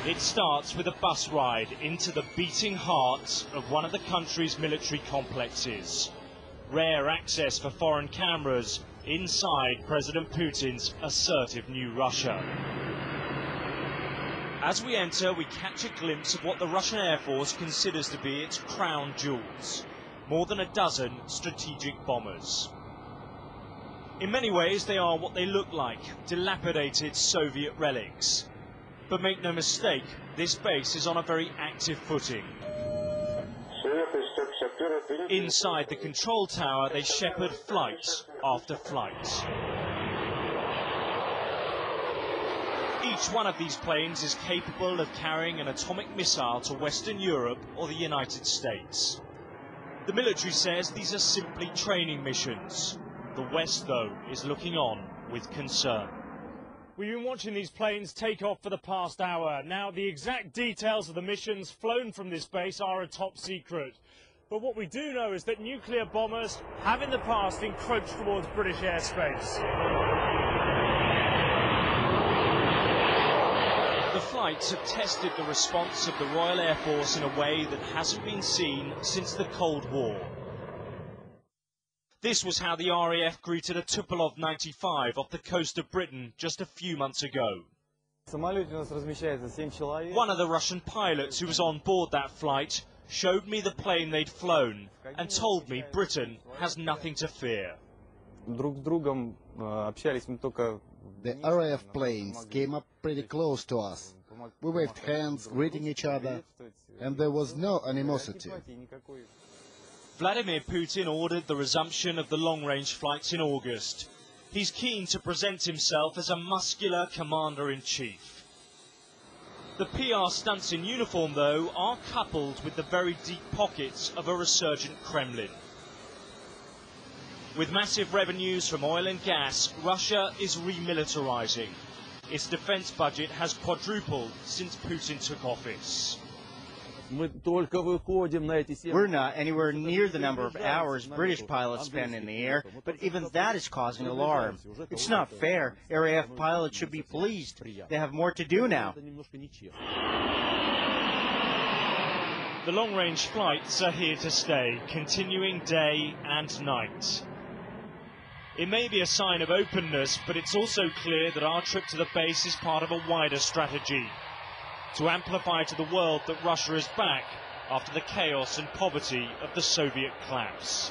It starts with a bus ride into the beating heart of one of the country's military complexes. Rare access for foreign cameras inside President Putin's assertive new Russia. As we enter, we catch a glimpse of what the Russian Air Force considers to be its crown jewels. More than a dozen strategic bombers. In many ways, they are what they look like, dilapidated Soviet relics. But make no mistake, this base is on a very active footing. Inside the control tower, they shepherd flight after flight. Each one of these planes is capable of carrying an atomic missile to Western Europe or the United States. The military says these are simply training missions. The West, though, is looking on with concern. We've been watching these planes take off for the past hour. Now, the exact details of the missions flown from this base are a top secret. But what we do know is that nuclear bombers have in the past encroached towards British airspace. The flights have tested the response of the Royal Air Force in a way that hasn't been seen since the Cold War. This was how the RAF greeted a Tupolev 95 off the coast of Britain just a few months ago. One of the Russian pilots who was on board that flight showed me the plane they'd flown and told me Britain has nothing to fear. The RAF planes came up pretty close to us. We waved hands, greeting each other, and there was no animosity. Vladimir Putin ordered the resumption of the long-range flights in August. He's keen to present himself as a muscular commander-in-chief. The PR stunts in uniform, though, are coupled with the very deep pockets of a resurgent Kremlin. With massive revenues from oil and gas, Russia is remilitarizing. Its defense budget has quadrupled since Putin took office. We're not anywhere near the number of hours British pilots spend in the air, but even that is causing alarm. It's not fair. RAF pilots should be pleased. They have more to do now. The long-range flights are here to stay, continuing day and night. It may be a sign of openness, but it's also clear that our trip to the base is part of a wider strategy. To amplify to the world that Russia is back after the chaos and poverty of the Soviet collapse.